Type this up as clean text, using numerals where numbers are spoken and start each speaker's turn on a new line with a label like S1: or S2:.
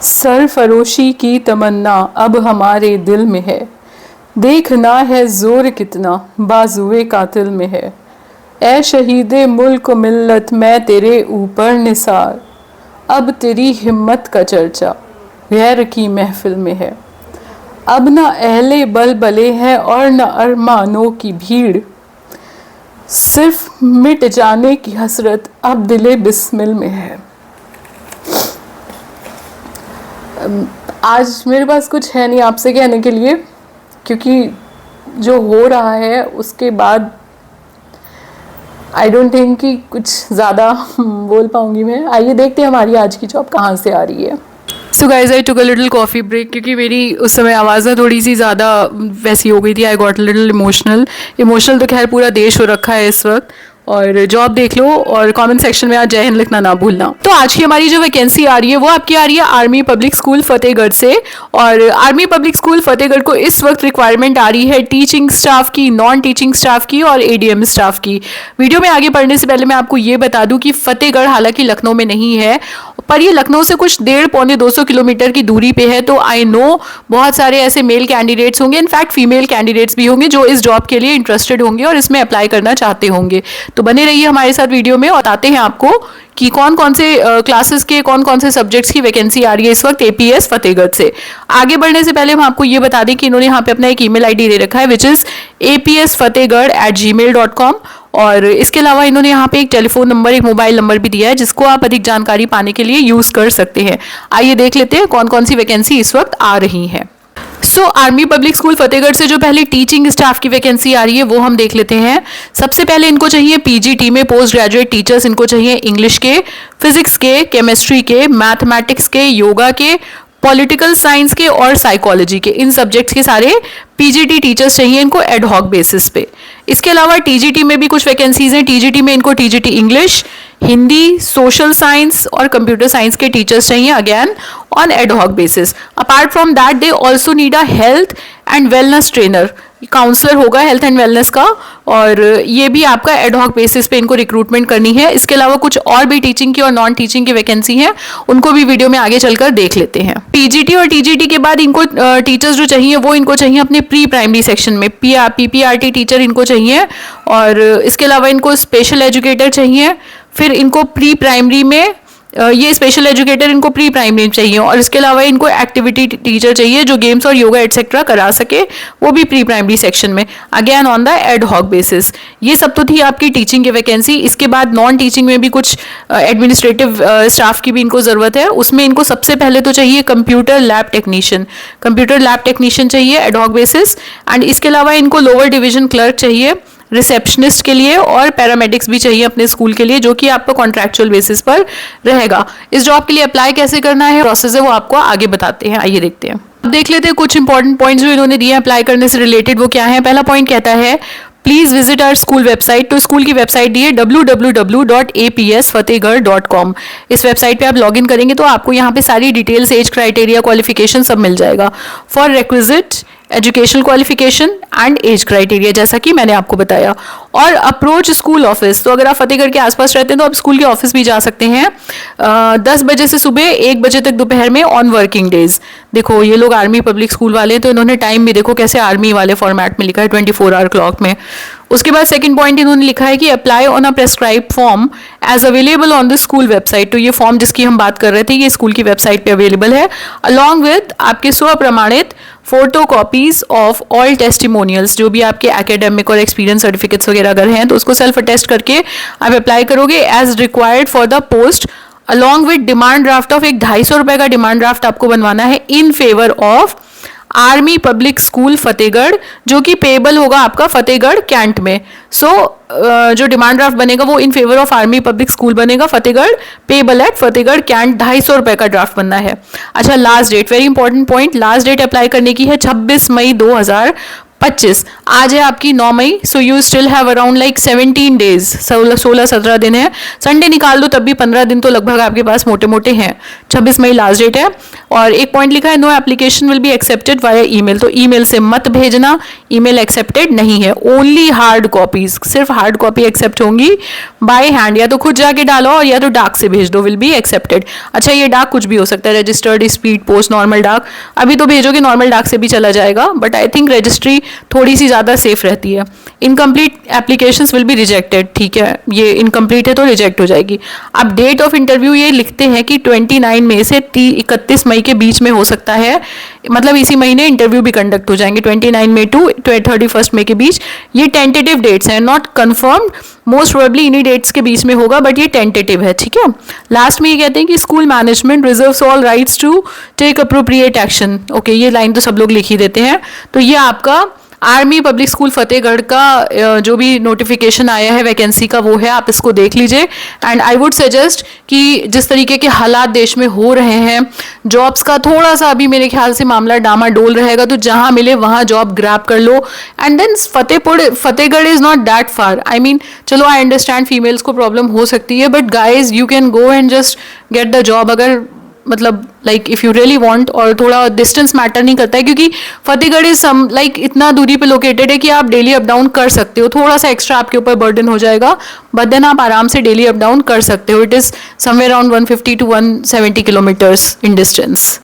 S1: सरफरोशी की तमन्ना अब हमारे दिल में है। देखना है जोर कितना बाजुए कातिल में है। ए शहीदे मुल्क मिल्लत मैं तेरे ऊपर निसार। अब तेरी हिम्मत का चर्चा गैर की महफिल में है। अब न अहले बल बले हैं और न अरमानों की भीड़। सिर्फ मिट जाने की हसरत अब दिले बिस्मिल में है। आज मेरे पास कुछ है नहीं आपसे कहने के लिए, क्योंकि जो हो रहा है उसके बाद आई डोंट थिंक कि कुछ ज़्यादा बोल पाऊँगी मैं। आइए देखते हैं हमारी आज की जॉब कहाँ से आ रही है। So guys I took a little coffee break, क्योंकि मेरी उस समय आवाज़ थोड़ी सी ज़्यादा वैसी हो गई थी। आई गॉट लिटिल इमोशनल तो खैर पूरा देश हो रखा है इस वक्त। और जॉब देख लो और कमेंट सेक्शन में आज जय हिंद लिखना ना भूलना। तो आज की हमारी जो वैकेंसी आ रही है वो आपकी आ रही है आर्मी पब्लिक स्कूल फतेहगढ़ से। और आर्मी पब्लिक स्कूल फतेहगढ़ को इस वक्त रिक्वायरमेंट आ रही है टीचिंग स्टाफ की, नॉन टीचिंग स्टाफ की और एडीएम स्टाफ की। वीडियो में आगे बढ़ने से पहले मैं आपको ये बता दूं कि फतेहगढ़ हालांकि लखनऊ में नहीं है, पर ये लखनऊ से कुछ 150-200 किलोमीटर की दूरी पे है। तो आई नो बहुत सारे ऐसे मेल कैंडिडेट्स होंगे, इनफैक्ट फीमेल कैंडिडेट्स भी होंगे जो इस जॉब के लिए इंटरेस्टेड होंगे और इसमें अप्लाई करना चाहते होंगे। तो बने रहिए हमारे साथ वीडियो में और बताते हैं आपको कि कौन कौन से क्लासेस के कौन कौन से सब्जेक्ट्स की वैकेंसी आ रही है इस वक्त एपीएस फतेहगढ़ से। आगे बढ़ने से पहले हम आपको ये बता दें कि इन्होंने यहाँ पे अपना एक ईमेल आईडी दे रखा है विच इज़ apsfatehgarh@gmail.com। और इसके अलावा इन्होंने यहाँ पे एक टेलीफोन नंबर, एक मोबाइल नंबर भी दिया है जिसको आप अधिक जानकारी पाने के लिए यूज़ कर सकते हैं। आइए देख लेते हैं कौन कौन सी वैकेंसी इस वक्त आ रही है। आर्मी पब्लिक स्कूल फतेहगढ़ से जो पहले टीचिंग स्टाफ की वैकेंसी आ रही है वो हम देख लेते हैं। सबसे पहले इनको चाहिए पीजीटी में पोस्ट ग्रेजुएट टीचर्स। इनको चाहिए इंग्लिश के, फिजिक्स के, केमिस्ट्री के, मैथमेटिक्स के, योगा के, पॉलिटिकल साइंस के और साइकोलॉजी के, इन सब्जेक्ट्स के सारे पीजीटी टीचर्स चाहिए इनको एड हॉक बेसिस पे। इसके अलावा टीजीटी में भी कुछ वैकेंसीज हैं। टीजीटी में इनको TGT English, Hindi, social science और कंप्यूटर साइंस के टीचर्स चाहिए again on ad hoc basis. Apart from that they also need a health and wellness trainer, counsellor होगा हेल्थ एंड वेलनेस का, और ये भी आपका एड हॉक बेसिस पे इनको रिक्रूटमेंट करनी है। इसके अलावा कुछ और भी टीचिंग की और नॉन टीचिंग की वैकेंसी है, उनको भी वीडियो में आगे चलकर देख लेते हैं। पीजीटी और टीजीटी के बाद इनको टीचर्स जो चाहिए वो इनको चाहिए अपने प्री प्राइमरी सेक्शन में, पीपीआरटी टीचर इनको चाहिए। और इसके अलावा इनको स्पेशल एजुकेटर चाहिए। फिर इनको प्री प्राइमरी में ये स्पेशल एजुकेटर इनको प्री प्राइमरी चाहिए। और इसके अलावा इनको एक्टिविटी टीचर चाहिए जो गेम्स और योगा एटसेट्रा करा सके, वो भी प्री प्राइमरी सेक्शन में, again on the ad hoc basis. ये सब तो थी आपकी टीचिंग की वैकेंसी। इसके बाद नॉन टीचिंग में भी कुछ एडमिनिस्ट्रेटिव स्टाफ की भी इनको ज़रूरत है। उसमें इनको सबसे पहले तो चाहिए कंप्यूटर लैब टेक्नीशियन चाहिए एड हॉक बेसिस। एंड इसके अलावा इनको लोअर डिवीजन क्लर्क चाहिए रिसेप्शनिस्ट के लिए, और पैरामेडिक्स भी चाहिए अपने स्कूल के लिए, जो कि आपका कॉन्ट्रैक्चुअल बेसिस पर रहेगा। इस जॉब के लिए अप्लाई कैसे करना है, प्रोसेस है, वो आपको आगे बताते हैं। आइए देखते हैं। अब देख लेते हैं कुछ इंपॉर्टेंट पॉइंट्स जो इन्होंने दिए अप्लाई करने से रिलेटेड, वो क्या है। पहला पॉइंट कहता है please visit our school website. तो स्कूल की वेबसाइट दी है www.apsfatehgarh.com। इस वेबसाइट पे आप लॉगिन करेंगे तो आपको यहाँ पे सारी डिटेल्स, एज क्राइटेरिया, क्वालिफिकेशन सब मिल जाएगा। For requisite educational qualification and age criteria, जैसा कि मैंने आपको बताया। और अप्रोच स्कूल ऑफिस, तो अगर आप फतेहगढ़ के आसपास रहते हैं तो आप स्कूल के ऑफिस भी जा सकते हैं 10 बजे से सुबह 1 बजे तक दोपहर में ऑन वर्किंग डेज। देखो ये लोग आर्मी पब्लिक स्कूल वाले हैं तो इन्होंने टाइम भी देखो कैसे आर्मी वाले फॉर्मेट में लिखा है, 24 आवर क्लॉक में। उसके बाद सेकंड पॉइंट इन्होंने लिखा है कि apply on a prescribed form as available on the school website. तो ये फॉर्म जिसकी हम बात कर रहे थे ये स्कूल की वेबसाइट पे अवेलेबल है, अलॉन्ग विद आपके स्वप्रमाणित photo copies of all testimonials. जो भी आपके एकेडमिक और एक्सपीरियंस सर्टिफिकेट्स वगैरह अगर हैं तो उसको सेल्फ अटेस्ट करके आप अप्लाई करोगे as required for the post, along with demand draft of एक 250 रुपए का डिमांड ड्राफ्ट आपको बनवाना है in favour of army public School Fatehgarh, जो कि पेबल होगा आपका फतेहगढ़ कैंट में। जो डिमांड ड्राफ्ट बनेगा वो in favour of army public school बनेगा Fatehgarh, payable at Fatehgarh cantt, 250 रुपए का ड्राफ्ट बनना है। अच्छा, last date, very important point, last date apply करने की है 26 मई 2025। 25 आज है आपकी 9 मई, so you still have around like 17 days, 16-17 दिन है, संडे निकाल दो तब भी 15 दिन तो लगभग आपके पास मोटे मोटे हैं। 26 मई लास्ट डेट है। और एक पॉइंट लिखा है no application will be accepted via email, तो ईमेल से मत भेजना, ईमेल एक्सेप्टेड नहीं है, ओनली हार्ड कॉपीज, सिर्फ हार्ड कॉपी एक्सेप्ट होंगी, बाय हैंड या तो खुद जाके डालो और या तो डाक से भेज दो, विल बी एक्सेप्टेड। अच्छा ये डाक कुछ भी हो सकता है, रजिस्टर्ड, स्पीड पोस्ट, नॉर्मल डाक, अभी तो भेजोगे नॉर्मल डाक से भी चला जाएगा, बट आई थिंक रजिस्ट्री थोड़ी सी ज़्यादा सेफ रहती है। Incomplete applications will be rejected, ठीक है, ये इनकम्प्लीट है तो रिजेक्ट हो जाएगी। अब डेट ऑफ इंटरव्यू ये लिखते हैं कि 29 मई से 31 मई के बीच में हो सकता है, मतलब इसी महीने इंटरव्यू भी कंडक्ट हो जाएंगे, 29 मई टू 31 मई के बीच। ये टेंटेटिव डेट्स हैं, नॉट कन्फर्म्ड, मोस्ट प्रोबेबली इन्हीं डेट्स के बीच में होगा, बट ये टेंटेटिव है, ठीक है। लास्ट में ये कहते हैं कि school management reserves all rights to take appropriate action, okay, ये लाइन तो सब लोग लिख ही देते हैं। तो ये आपका आर्मी पब्लिक स्कूल फतेहगढ़ का जो भी नोटिफिकेशन आया है वैकेंसी का वो है, आप इसको देख लीजिए। एंड आई वुड सजेस्ट कि जिस तरीके के हालात देश में हो रहे हैं, जॉब्स का थोड़ा सा अभी मेरे ख्याल से मामला डामाडोल रहेगा, तो जहां मिले वहां जॉब ग्रैब कर लो। And then Fatehgarh is not that far, I mean चलो आई अंडरस्टैंड फीमेल्स को प्रॉब्लम हो सकती है, but guys you can go and just get the job, अगर मतलब like if you really want, और थोड़ा डिस्टेंस मैटर नहीं करता है, क्योंकि फतेहगढ़ इज सम लाइक इतना दूरी पे लोकेटेड है कि आप डेली अप डाउन कर सकते हो, थोड़ा सा एक्स्ट्रा आपके ऊपर बर्डन हो जाएगा, बट देन आप आराम से डेली अप डाउन कर सकते हो। It is somewhere around 150 to 170 kilometres in distance.